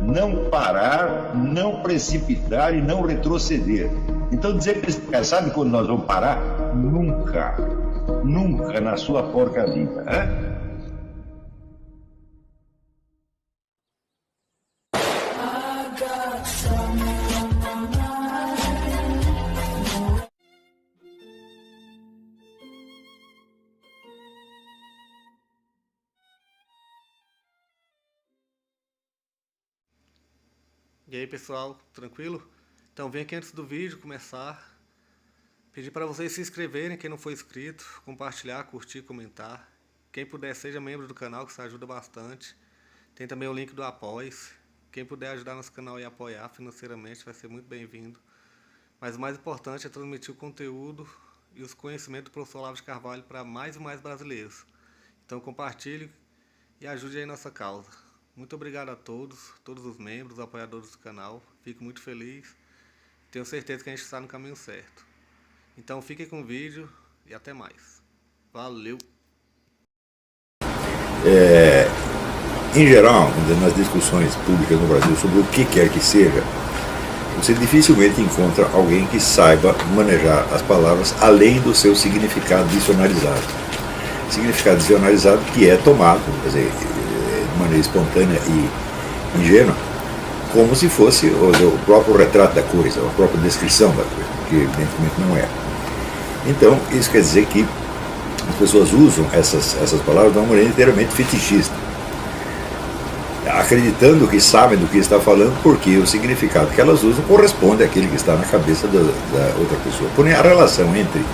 não parar, não precipitar e não retroceder. Então dizer para esse cara, sabe quando nós vamos parar? Nunca. Nunca na sua porca vida. Né? E aí pessoal, tranquilo? Então vem aqui antes do vídeo começar, pedir para vocês se inscreverem, quem não for inscrito, compartilhar, curtir, comentar. Quem puder seja membro do canal, que isso ajuda bastante. Tem também o link do Apoia-se. Quem puder ajudar nosso canal e apoiar financeiramente vai ser muito bem-vindo. Mas o mais importante é transmitir o conteúdo e os conhecimentos do professor Olavo de Carvalho para mais e mais brasileiros. Então compartilhe e ajude aí nossa causa. Muito obrigado a todos os membros, apoiadores do canal. Fico muito feliz. Tenho certeza que a gente está no caminho certo. Então fiquem com o vídeo e até mais. Valeu! Em geral, nas discussões públicas no Brasil sobre o que quer que seja, você dificilmente encontra alguém que saiba manejar as palavras além do seu significado dicionarizado. Significado dicionarizado que é tomado, quer dizer, de maneira espontânea e ingênua, como se fosse o próprio retrato da coisa, a própria descrição da coisa, que evidentemente não é. Então, isso quer dizer que as pessoas usam essas palavras de uma maneira inteiramente fetichista, acreditando que sabem do que está falando, porque o significado que elas usam corresponde àquele que está na cabeça da outra pessoa. Porém, a relação entre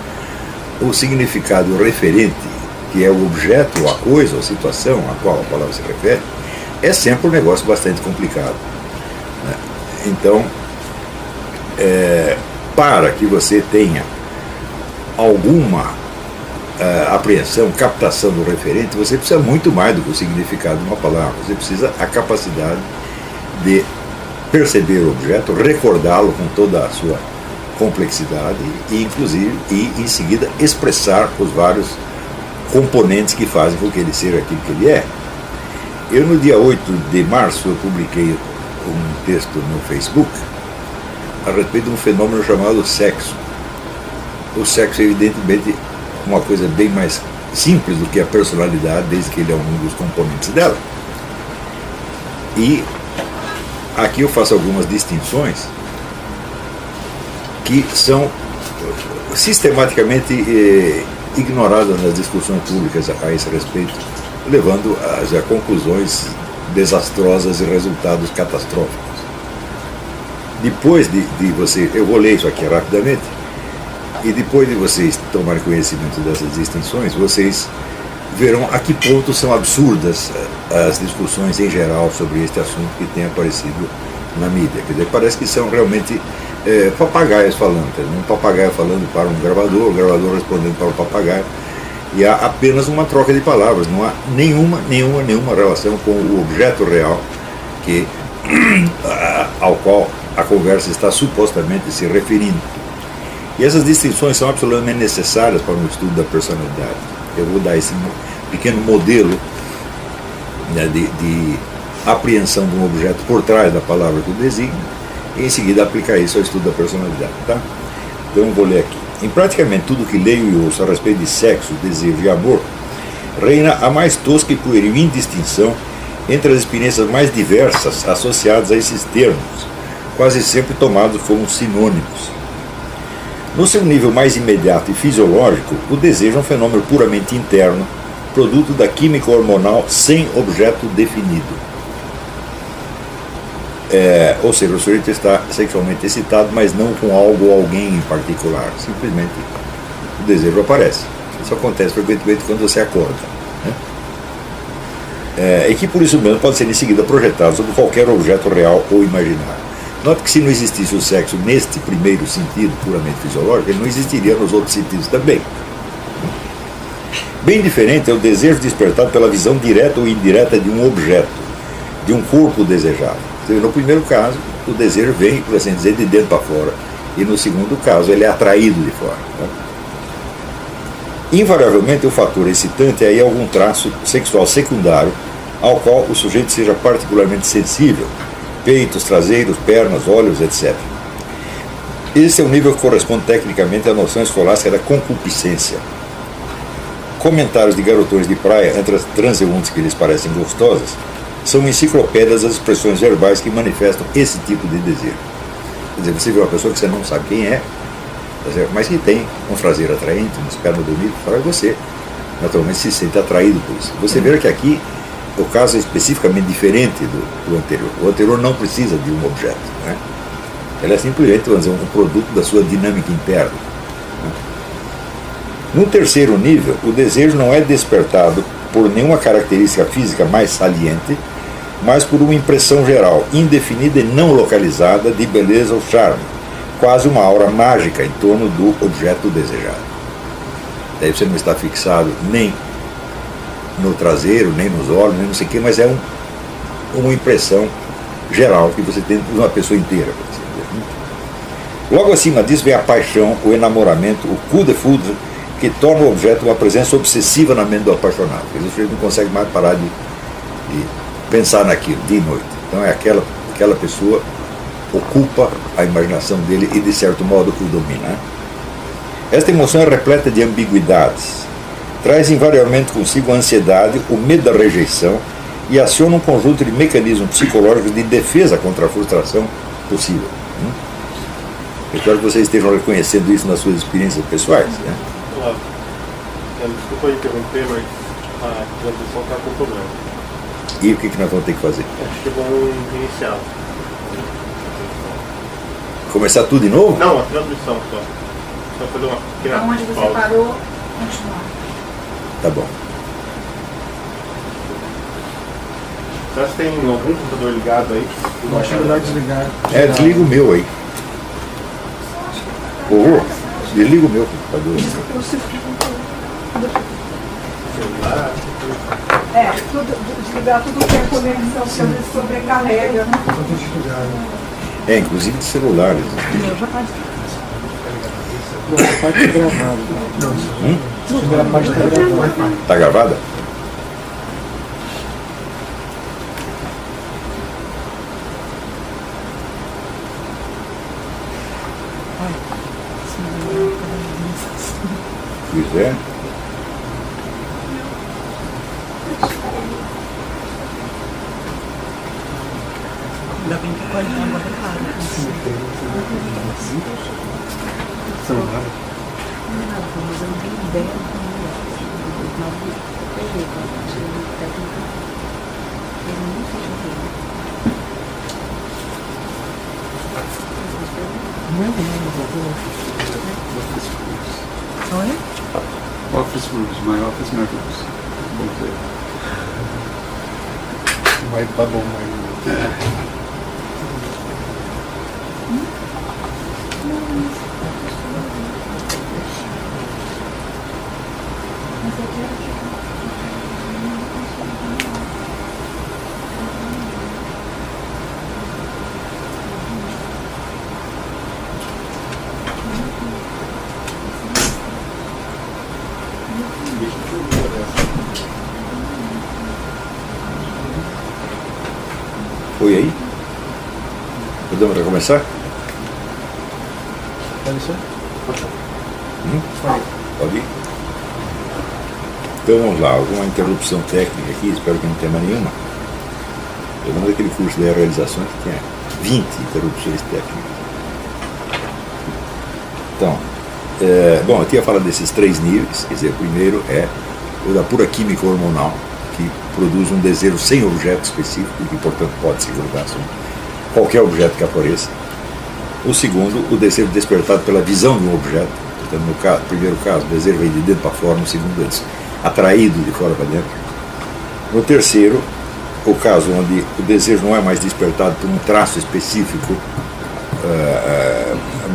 o significado referente, que é o objeto, a coisa, a situação a qual a palavra se refere, é sempre um negócio bastante complicado. Né? Então, para que você tenha alguma apreensão, captação do referente, você precisa muito mais do que o significado de uma palavra. Você precisa a capacidade de perceber o objeto, recordá-lo com toda a sua complexidade e, inclusive, em seguida, expressar os vários componentes que fazem com que ele seja aquilo que ele é. Eu, no dia 8 de março, eu publiquei um texto no Facebook a respeito de um fenômeno chamado sexo. O sexo é, evidentemente, uma coisa bem mais simples do que a personalidade, desde que ele é um dos componentes dela. E aqui eu faço algumas distinções que são sistematicamente ignoradas nas discussões públicas a esse respeito, levando a conclusões desastrosas e resultados catastróficos. Depois de você, eu vou ler isso aqui rapidamente, e depois de vocês tomarem conhecimento dessas distinções, vocês verão a que ponto são absurdas as discussões em geral sobre este assunto que tem aparecido na mídia. Quer dizer, parece que são realmente papagaios falando, um papagaio falando para um gravador, o gravador respondendo para o papagaio, e há apenas uma troca de palavras, não há nenhuma relação com o objeto real ao qual a conversa está supostamente se referindo. E essas distinções são absolutamente necessárias para um estudo da personalidade. Eu vou dar esse pequeno modelo, né, de apreensão de um objeto por trás da palavra que o designa, e em seguida aplicar isso ao estudo da personalidade. Tá? Então eu vou ler aqui. Em praticamente tudo que leio e ouço a respeito de sexo, desejo e amor, reina a mais tosca e pueril indistinção entre as experiências mais diversas associadas a esses termos, quase sempre tomados como sinônimos. No seu nível mais imediato e fisiológico, o desejo é um fenômeno puramente interno, produto da química hormonal sem objeto definido. Ou seja, o sujeito está sexualmente excitado, mas não com algo ou alguém em particular. Simplesmente o desejo aparece. Isso acontece frequentemente quando você acorda. Né? E que por isso mesmo pode ser em seguida projetado sobre qualquer objeto real ou imaginário. Note que se não existisse o sexo neste primeiro sentido, puramente fisiológico, ele não existiria nos outros sentidos também. Bem diferente é o desejo despertado pela visão direta ou indireta de um objeto, de um corpo desejado. No primeiro caso, o desejo vem, por assim dizer, de dentro para fora, e no segundo caso, ele é atraído de fora. Né? Invariavelmente, o fator excitante é aí algum traço sexual secundário ao qual o sujeito seja particularmente sensível, peitos, traseiros, pernas, olhos, etc. Esse é o nível que corresponde tecnicamente à noção escolástica da concupiscência. Comentários de garotões de praia entre as transeuntes que lhes parecem gostosas são enciclopédias das expressões verbais que manifestam esse tipo de desejo. Quer dizer, você vê uma pessoa que você não sabe quem é, mas que tem um traseiro atraente, uma perna bonita, para você, naturalmente se sente atraído por isso. Você vê que aqui o caso é especificamente diferente do anterior. O anterior não precisa de um objeto, né? Ele é simplesmente, vamos dizer, um produto da sua dinâmica interna. No terceiro nível, o desejo não é despertado por nenhuma característica física mais saliente, mas por uma impressão geral, indefinida e não localizada, de beleza ou charme, quase uma aura mágica em torno do objeto desejado. Daí você não está fixado nem no traseiro, nem nos olhos, nem não sei o que, mas é uma impressão geral que você tem de uma pessoa inteira. Logo acima disso vem a paixão, o enamoramento, o coup de foudre, que torna o objeto uma presença obsessiva na mente do apaixonado. Ele não consegue mais parar de pensar naquilo, dia e noite. Então é aquela pessoa ocupa a imaginação dele e, de certo modo, o domina. Esta emoção é repleta de ambiguidades. Traz invariavelmente consigo a ansiedade, o medo da rejeição e aciona um conjunto de mecanismos psicológicos de defesa contra a frustração possível. Eu espero que vocês estejam reconhecendo isso nas suas experiências pessoais. Né? Claro. Desculpa interromper, mas a transmissão está com problema. E o que nós vamos ter que fazer? Acho que vamos iniciar. Começar tudo de novo? Não, a transmissão só. Só fazer uma pequena Aonde você pausa. parou, continuar. Tá bom. Será que tem algum computador ligado aí? Eu acho melhor desligar. Desliga o meu aí. Desliga o meu computador. Celular? Desligar tudo que é conexão, que às vezes sobrecarrega. Inclusive de celulares. A parte é gravada. A primeira parte está gravada. Tá gravada? Pois é. Ainda bem que pode dar uma recada. Celular. Office rooms, my office measures. My bubble, my... Foi aí? Podemos recomeçar? Pode ser? Pode ir? Então vamos lá, alguma interrupção técnica aqui, espero que não tenha mais nenhuma. Eu lembro daquele curso de realizações que tinha 20 interrupções técnicas. Então, bom, eu tinha falado desses 3 níveis, quer dizer, o primeiro é o da pura química hormonal, que produz um desejo sem objeto específico, e que, portanto, pode se jogar sobre qualquer objeto que apareça. O segundo, o desejo despertado pela visão de um objeto. Portanto, no primeiro caso, o desejo vem de dentro para fora, no segundo, atraído de fora para dentro. No terceiro, o caso onde o desejo não é mais despertado por um traço específico,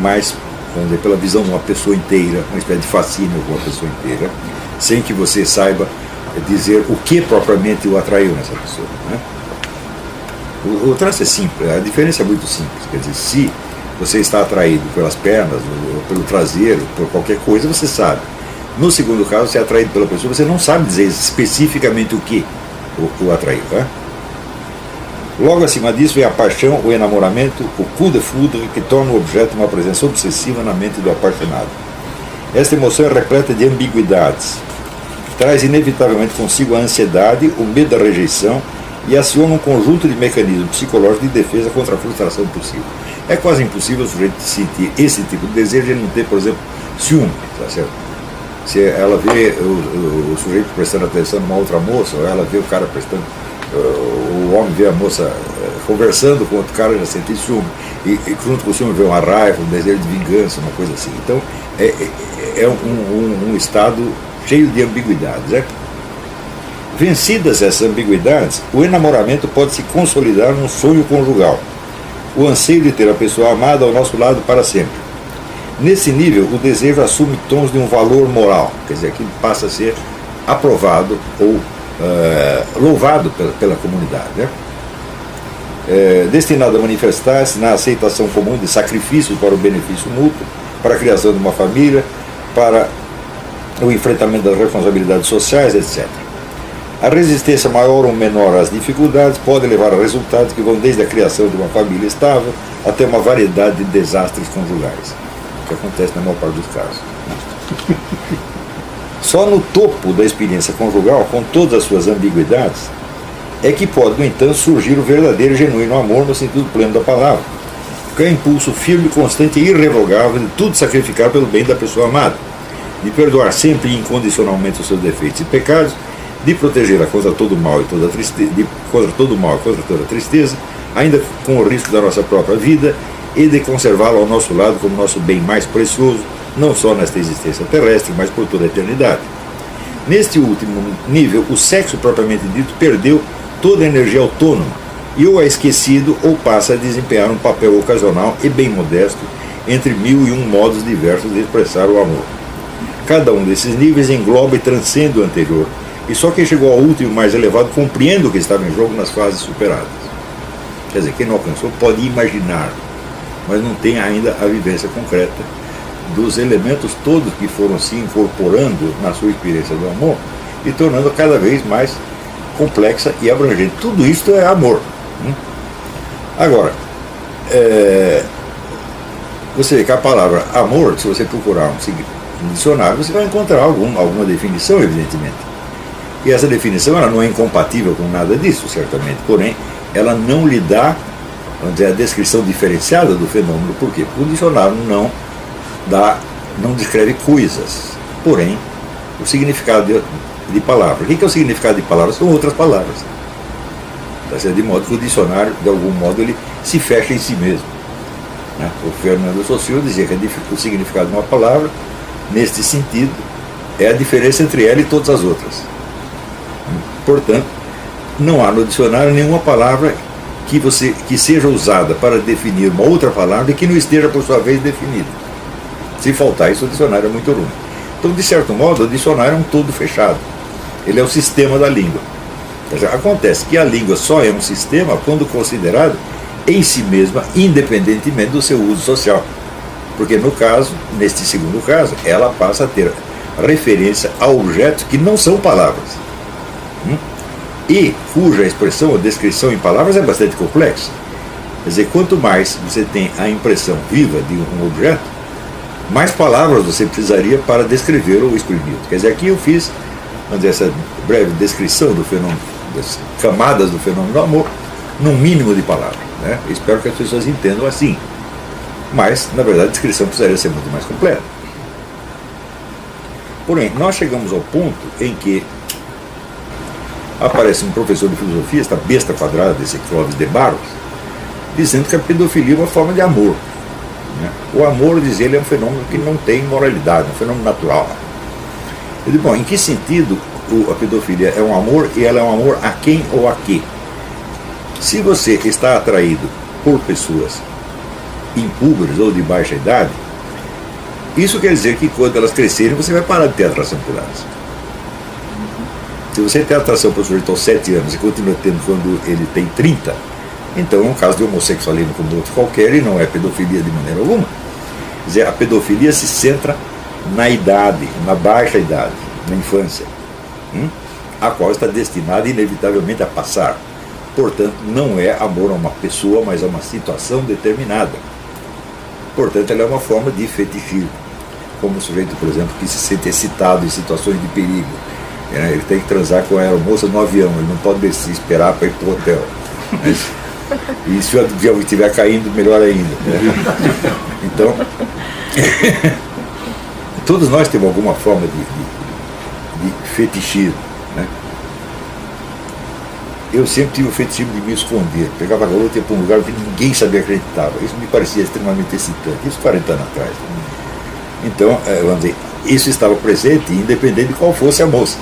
mas, vamos dizer, pela visão de uma pessoa inteira, uma espécie de fascínio com uma pessoa inteira, sem que você saiba dizer o que propriamente o atraiu nessa pessoa. Né? O traço é simples, a diferença é muito simples. Quer dizer, se você está atraído pelas pernas, ou pelo traseiro, por qualquer coisa, você sabe. No segundo caso, você é atraído pela pessoa, você não sabe dizer especificamente o que o atraiu. Né? Logo acima disso vem a paixão, o enamoramento, o coup de foudre, que torna o objeto uma presença obsessiva na mente do apaixonado. Esta emoção é repleta de ambiguidades. Traz inevitavelmente consigo a ansiedade, o medo da rejeição e aciona um conjunto de mecanismos psicológicos de defesa contra a frustração possível. É quase impossível o sujeito sentir esse tipo de desejo e não ter, por exemplo, ciúme, tá certo? Se ela vê o sujeito prestando atenção numa outra moça, ou ela vê o cara prestando, o homem vê a moça conversando com outro cara, já sente ciúme, e junto com o ciúme vê uma raiva, um desejo de vingança, uma coisa assim. Então é um estado cheio de ambiguidades, né? Vencidas essas ambiguidades, o enamoramento pode se consolidar num sonho conjugal, o anseio de ter a pessoa amada ao nosso lado para sempre. Nesse nível, o desejo assume tons de um valor moral, quer dizer, aquilo passa a ser aprovado ou louvado pela comunidade, né? Destinado a manifestar-se na aceitação comum de sacrifícios para o benefício mútuo, para a criação de uma família, para o enfrentamento das responsabilidades sociais, etc. A resistência maior ou menor às dificuldades pode levar a resultados que vão desde a criação de uma família estável até uma variedade de desastres conjugais, que acontece na maior parte dos casos. Só no topo da experiência conjugal, com todas as suas ambiguidades, é que pode, no entanto, surgir o verdadeiro e genuíno amor no sentido pleno da palavra, que é o impulso firme, constante e irrevogável de tudo sacrificar pelo bem da pessoa amada, de perdoar sempre e incondicionalmente os seus defeitos e pecados, de protegê-la contra todo o mal e toda a tristeza, ainda com o risco da nossa própria vida, e de conservá-la ao nosso lado como nosso bem mais precioso, não só nesta existência terrestre, mas por toda a eternidade. Neste último nível, o sexo propriamente dito perdeu toda a energia autônoma e ou é esquecido ou passa a desempenhar um papel ocasional e bem modesto entre 1001 modos diversos de expressar o amor. Cada um desses níveis engloba e transcende o anterior, e só quem chegou ao último mais elevado compreende o que estava em jogo nas fases superadas. Quer dizer, quem não alcançou pode imaginar, mas não tem ainda a vivência concreta dos elementos todos que foram se incorporando na sua experiência do amor e tornando cada vez mais complexa e abrangente. Tudo isso é amor. Agora, você vê que a palavra amor, se você procurar um dicionário, você vai encontrar alguma definição, evidentemente. E essa definição ela não é incompatível com nada disso, certamente. Porém, ela não lhe dá, vamos dizer, a descrição diferenciada do fenômeno. Por quê? Porque o dicionário não descreve coisas. Porém, o significado de palavra. O que é o significado de palavras? São outras palavras. De modo que o dicionário, de algum modo, ele se fecha em si mesmo. O Fernando Saussure dizia que o significado de uma palavra, neste sentido, é a diferença entre ela e todas as outras. Portanto, não há no dicionário nenhuma palavra que seja usada para definir uma outra palavra e que não esteja, por sua vez, definida. Se faltar isso, o dicionário é muito ruim. Então, de certo modo, o dicionário é um todo fechado. Ele é o sistema da língua. Acontece que a língua só é um sistema quando considerado em si mesma, independentemente do seu uso social. Porque, no caso, neste segundo caso, ela passa a ter referência a objetos que não são palavras. E cuja expressão ou descrição em palavras é bastante complexa. Quer dizer, quanto mais você tem a impressão viva de um objeto, mais palavras você precisaria para descrever ou exprimir. Quer dizer, aqui eu fiz, vamos dizer, essa breve descrição do fenômeno, das camadas do fenômeno do amor, num mínimo de palavras. Eu espero que as pessoas entendam assim. Mas, na verdade, a descrição precisaria ser muito mais completa. Porém, nós chegamos ao ponto em que aparece um professor de filosofia, esta besta quadrada desse Clóvis de Barros, dizendo que a pedofilia é uma forma de amor. O amor, diz ele, é um fenômeno que não tem moralidade, é um fenômeno natural. Eu digo, bom, em que sentido a pedofilia é um amor e ela é um amor a quem ou a quê? Se você está atraído por pessoas impúberes ou de baixa idade, isso quer dizer que quando elas crescerem você vai parar de ter atração por elas. Se você tem atração por um sujeito aos 7 anos e continua tendo quando ele tem 30, então é um caso de homossexualismo como outro qualquer e não é pedofilia de maneira alguma. Quer dizer, a pedofilia se centra na idade, na baixa idade, na infância, a qual está destinada inevitavelmente a passar. Portanto, não é amor a uma pessoa, mas a uma situação determinada. Portanto, ela é uma forma de fetichismo. Como o sujeito, por exemplo, que se sente excitado em situações de perigo. Ele tem que transar com a aeromoça no avião, ele não pode descer, esperar para ir para o hotel. E se o avião estiver caindo, melhor ainda. Então, todos nós temos alguma forma de fetichismo. Né? Eu sempre tive o fetichismo de me esconder. Pegava a garota e ia para um lugar que ninguém sabia que a gente estava. Isso me parecia extremamente excitante. Isso 40 anos atrás. Então, vamos dizer, isso estava presente independente de qual fosse a moça.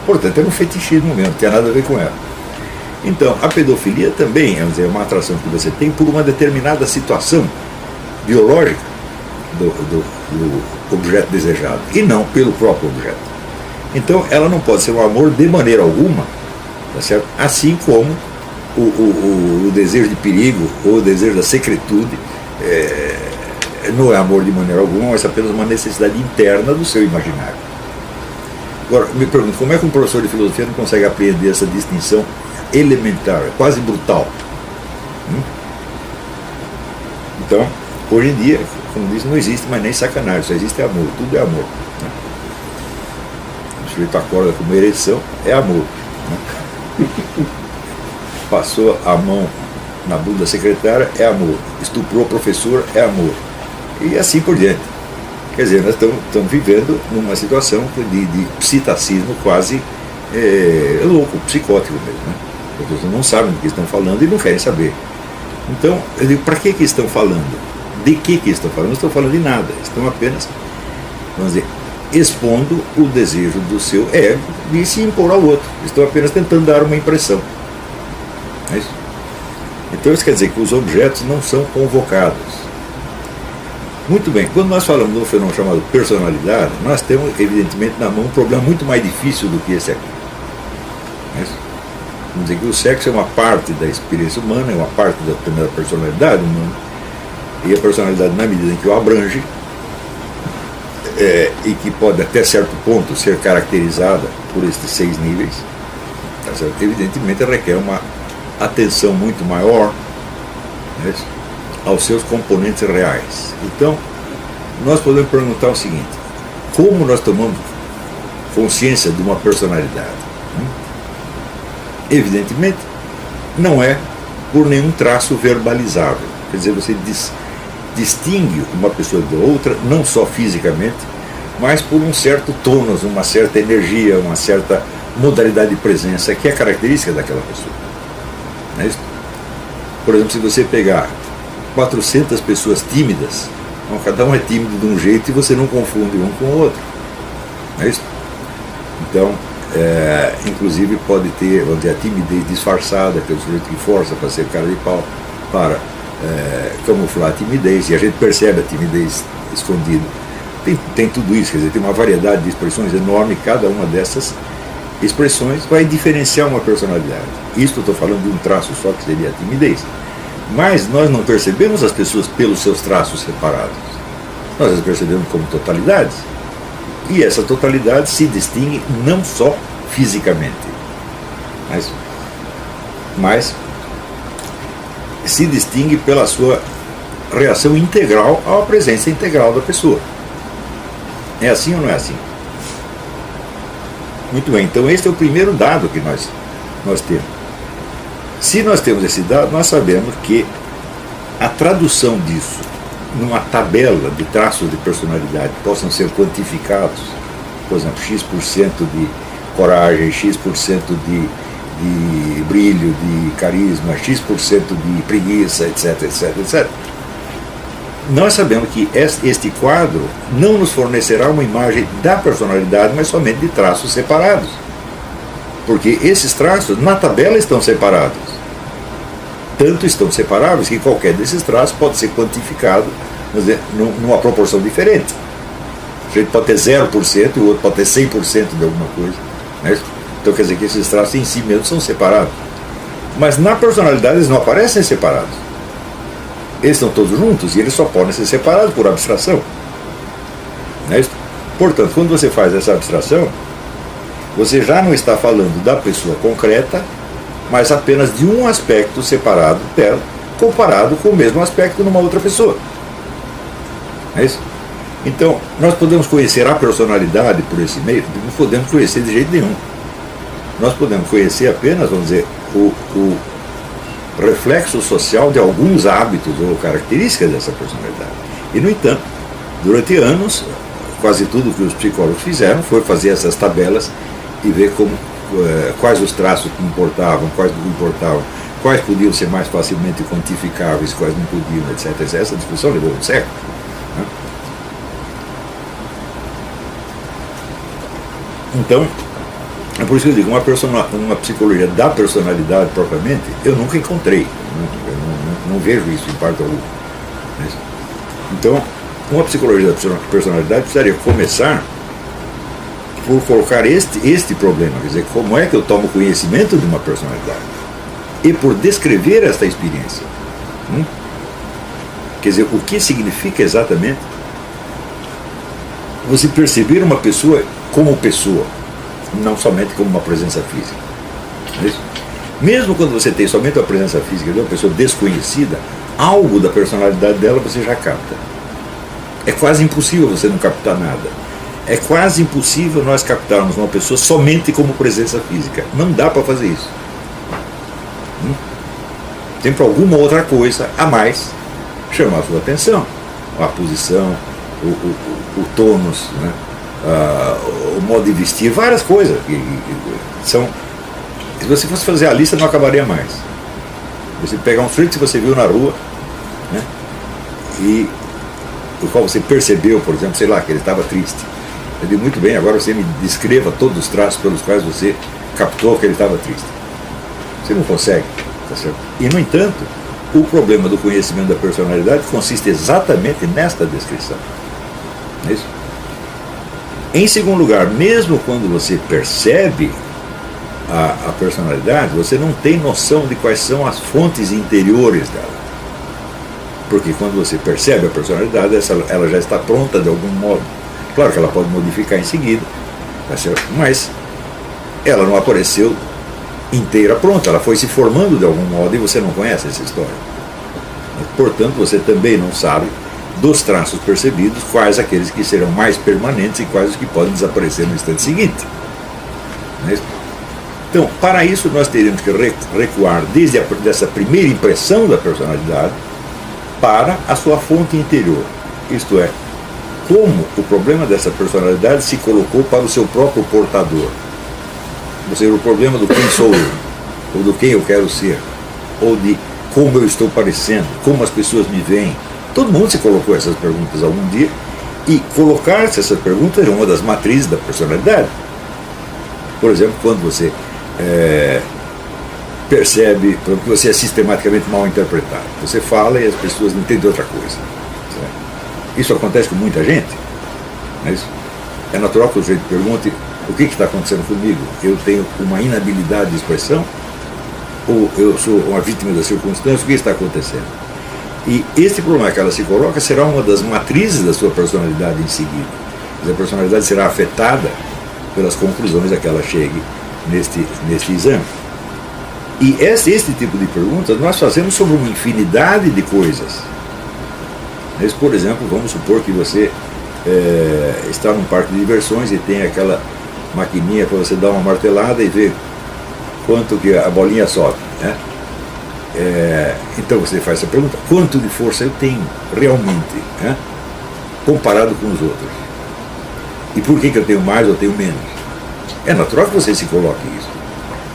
Portanto, era um fetichismo mesmo, não tinha nada a ver com ela. Então, a pedofilia também é uma atração que você tem por uma determinada situação biológica do objeto desejado, e não pelo próprio objeto. Então, ela não pode ser um amor de maneira alguma, tá certo? Assim como o desejo de perigo ou o desejo da secretude não é amor de maneira alguma, mas apenas uma necessidade interna do seu imaginário. Agora, me pergunto, como é que um professor de filosofia não consegue apreender essa distinção elementar, quase brutal? Então, hoje em dia, como disse, não existe mais nem sacanagem, só existe amor, tudo é amor. Né? O sujeito acorda com uma ereção, é amor. Né? Passou a mão na bunda da secretária, é amor. Estuprou o professor, é amor. E assim por diante. Quer dizer, nós estamos vivendo numa situação de psittacismo quase louco, psicótico mesmo. Né? As pessoas não sabem do que estão falando e não querem saber. Então, eu digo, para que estão falando? De que estão falando? Não estão falando de nada. Estão apenas, vamos dizer, expondo o desejo do seu ego de se impor ao outro. Estão apenas tentando dar uma impressão. É isso? Então, isso quer dizer que os objetos não são convocados. Muito bem, quando nós falamos de um fenômeno chamado personalidade, nós temos, evidentemente, na mão um problema muito mais difícil do que esse aqui. Vamos dizer que o sexo é uma parte da experiência humana, é uma parte da personalidade humana, e a personalidade, na medida em que o abrange, e que pode até certo ponto ser caracterizada por estes 6 níveis, tá certo? Evidentemente requer uma atenção muito maior, né, aos seus componentes reais. Então, nós podemos perguntar o seguinte: como nós tomamos consciência de uma personalidade? Evidentemente, não é por nenhum traço verbalizável. Quer dizer, você distingue uma pessoa de outra, não só fisicamente, mas por um certo tônus, uma certa energia, uma certa modalidade de presença que é característica daquela pessoa. Não é isso? Por exemplo, se você pegar 400 pessoas tímidas, então, cada um é tímido de um jeito e você não confunde um com o outro. Não é isso? Então, inclusive pode ter, vamos dizer, a timidez disfarçada, que é o sujeito que força para ser cara de pau, para camuflar a timidez, e a gente percebe a timidez escondida. Tem tudo isso, quer dizer, tem uma variedade de expressões enorme, cada uma dessas expressões vai diferenciar uma personalidade. Isto eu estou falando de um traço só, que seria a timidez. Mas nós não percebemos as pessoas pelos seus traços separados. Nós as percebemos como totalidades. E essa totalidade se distingue não só fisicamente, mas se distingue pela sua reação integral à presença integral da pessoa. É assim ou não é assim? Muito bem, então este é o primeiro dado que nós temos. Se nós temos esse dado, nós sabemos que a tradução disso numa tabela de traços de personalidade que possam ser quantificados, por exemplo, X% de coragem, X% de brilho, de carisma, X% de preguiça, etc, etc, etc. Nós sabemos que este quadro não nos fornecerá uma imagem da personalidade, mas somente de traços separados. Porque esses traços na tabela estão separados. Tanto estão separáveis que qualquer desses traços pode ser quantificado, vamos dizer, numa proporção diferente. A gente pode ter 0% e o outro pode ter 100% de alguma coisa. Né? Então quer dizer que esses traços em si mesmos são separados. Mas na personalidade eles não aparecem separados. Eles estão todos juntos e eles só podem ser separados por abstração. Né? Portanto, quando você faz essa abstração, você já não está falando da pessoa concreta, mas apenas de um aspecto separado dela, comparado com o mesmo aspecto numa outra pessoa. É isso? Então, nós podemos conhecer a personalidade por esse meio? Não podemos conhecer de jeito nenhum. Nós podemos conhecer apenas, vamos dizer, o reflexo social de alguns hábitos ou características dessa personalidade. E, no entanto, durante anos, quase tudo que os psicólogos fizeram foi fazer essas tabelas e ver quais os traços que importavam, quais não importavam, quais podiam ser mais facilmente quantificáveis, quais não podiam, etc. Essa discussão levou um século. Né? Então, é por isso que eu digo, uma psicologia da personalidade propriamente, eu nunca encontrei. Eu não vejo isso em parte alguma. Então, uma psicologia da personalidade precisaria começar por colocar este problema, quer dizer, como é que eu tomo conhecimento de uma personalidade e por descrever esta experiência. Quer dizer, o que significa exatamente você perceber uma pessoa como pessoa, não somente como uma presença física. É isso? Mesmo quando você tem somente uma presença física de uma pessoa desconhecida, algo da personalidade dela você já capta. É quase impossível você não captar nada. É quase impossível nós captarmos uma pessoa somente como presença física. Não dá para fazer isso. Sempre alguma outra coisa a mais chamar a sua atenção. A posição, o tônus, né? O modo de vestir, várias coisas. Se você fosse fazer a lista, não acabaria mais. Você pegar um sujeito que você viu na rua, né? E o qual você percebeu, por exemplo, sei lá, que ele estava triste. Eu digo, muito bem, agora você me descreva todos os traços pelos quais você captou que ele estava triste. Você não consegue, tá certo? E, no entanto, o problema do conhecimento da personalidade consiste exatamente nesta descrição. Não é isso? Em segundo lugar, mesmo quando você percebe a personalidade, você não tem noção de quais são as fontes interiores dela. Porque quando você percebe a personalidade, ela já está pronta de algum modo. Claro que ela pode modificar em seguida, tá certo? Mas ela não apareceu inteira pronta, ela foi se formando de algum modo e você não conhece essa história. Portanto, você também não sabe dos traços percebidos quais aqueles que serão mais permanentes e quais os que podem desaparecer no instante seguinte. Não é isso? Então, para isso nós teríamos que recuar desde essa primeira impressão da personalidade para a sua fonte interior, isto é, como o problema dessa personalidade se colocou para o seu próprio portador. Ou seja, o problema do quem sou eu, ou do quem eu quero ser, ou de como eu estou parecendo, como as pessoas me veem. Todo mundo se colocou essas perguntas algum dia, e colocar-se essas perguntas é uma das matrizes da personalidade. Por exemplo, quando você percebe que você é sistematicamente mal interpretado. Você fala e as pessoas não entendem outra coisa. Certo? Isso acontece com muita gente. Não é isso? É natural que o sujeito pergunte o que está acontecendo comigo. Eu tenho uma inabilidade de expressão? Ou eu sou uma vítima da circunstância? O que está acontecendo? E este problema que ela se coloca será uma das matrizes da sua personalidade em seguida. A personalidade será afetada pelas conclusões a que ela chegue neste exame. E este tipo de perguntas nós fazemos sobre uma infinidade de coisas. Mas, por exemplo, vamos supor que você está num parque de diversões e tem aquela maquininha para você dar uma martelada e ver quanto que a bolinha sobe, né? Então você faz essa pergunta: quanto de força eu tenho realmente, né, comparado com os outros? E por que eu tenho mais ou tenho menos? É natural que você se coloque isso.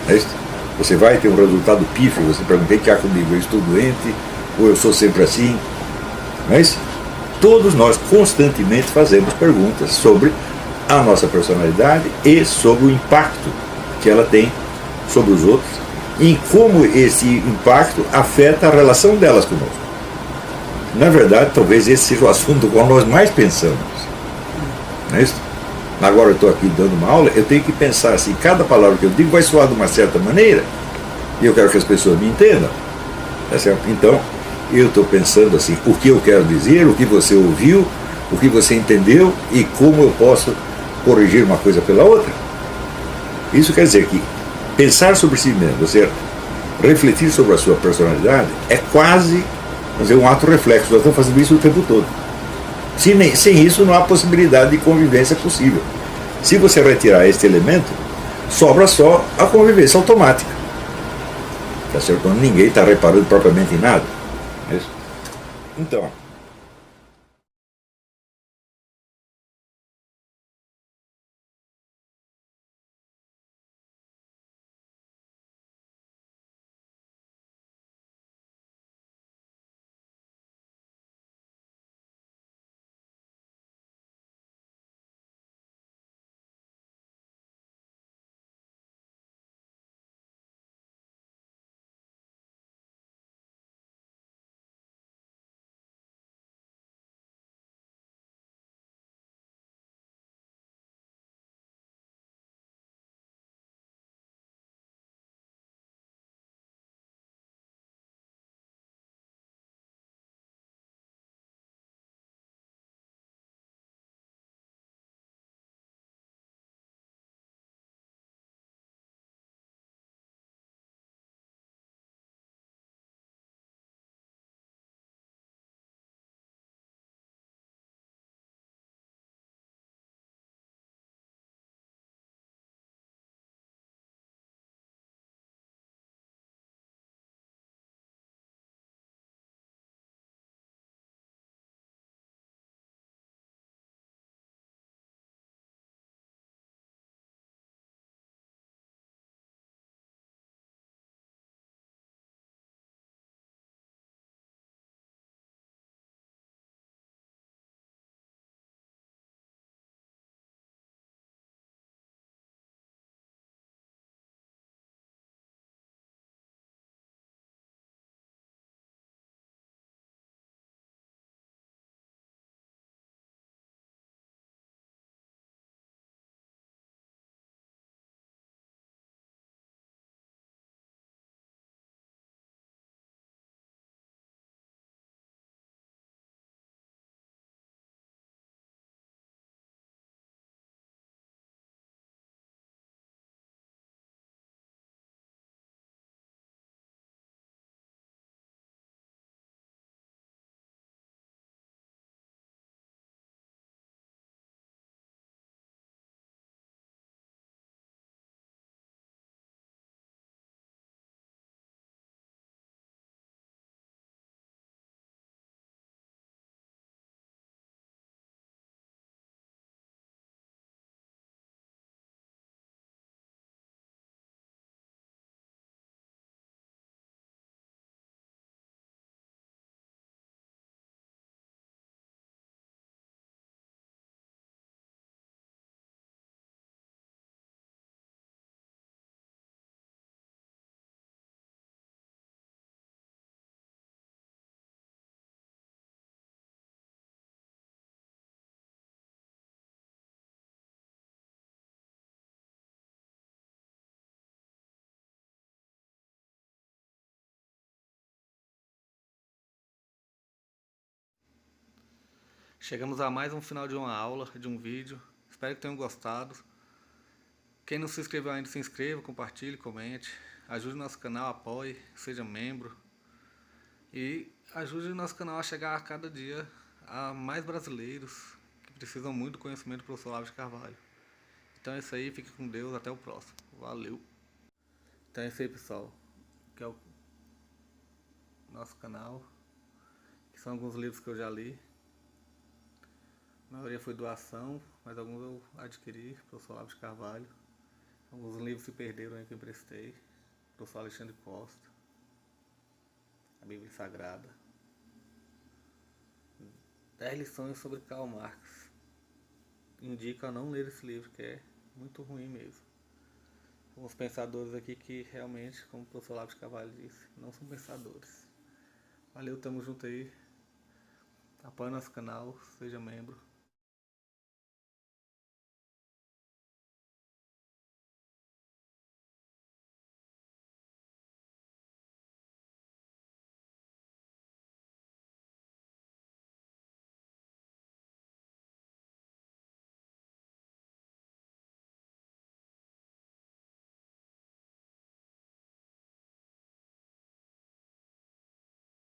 Não é isso? Você vai ter um resultado pífio, você pergunta: o que há comigo? Eu estou doente? Ou eu sou sempre assim? Não é isso? Todos nós constantemente fazemos perguntas sobre a nossa personalidade e sobre o impacto que ela tem sobre os outros, e como esse impacto afeta a relação delas conosco. Na verdade, talvez esse seja o assunto do qual nós mais pensamos. Não é isso? Agora eu estou aqui dando uma aula, eu tenho que pensar assim, cada palavra que eu digo vai soar de uma certa maneira, e eu quero que as pessoas me entendam. Tá certo? Então, eu estou pensando assim, o que eu quero dizer, o que você ouviu, o que você entendeu, e como eu posso corrigir uma coisa pela outra. Isso quer dizer que pensar sobre si mesmo, você refletir sobre a sua personalidade é quase, vamos dizer, um ato reflexo. Nós estamos fazendo isso o tempo todo. Sem isso não há possibilidade de convivência possível. Se você retirar este elemento, sobra só a convivência automática. Tá certo? Então, ninguém está reparando propriamente em nada. É isso? Então, Chegamos a mais um final de uma aula, de um vídeo. Espero que tenham gostado. Quem não se inscreveu ainda, se inscreva, compartilhe, comente. Ajude o nosso canal, apoie, seja membro. E ajude o nosso canal a chegar a cada dia a mais brasileiros que precisam muito do conhecimento do professor Olavo de Carvalho. Então é isso aí, fique com Deus, até o próximo. Valeu! Então é isso aí, pessoal. Que é o nosso canal. Que são alguns livros que eu já li. A maioria foi doação, mas alguns eu adquiri, professor Olavo de Carvalho. Alguns livros se perderam aí que eu emprestei. Professor Alexandre Costa. A Bíblia Sagrada. 10 lições sobre Karl Marx. Indico a não ler esse livro, que é muito ruim mesmo. Alguns pensadores aqui que realmente, como o professor Olavo de Carvalho disse, não são pensadores. Valeu, tamo junto aí. Apoie nosso canal, seja membro.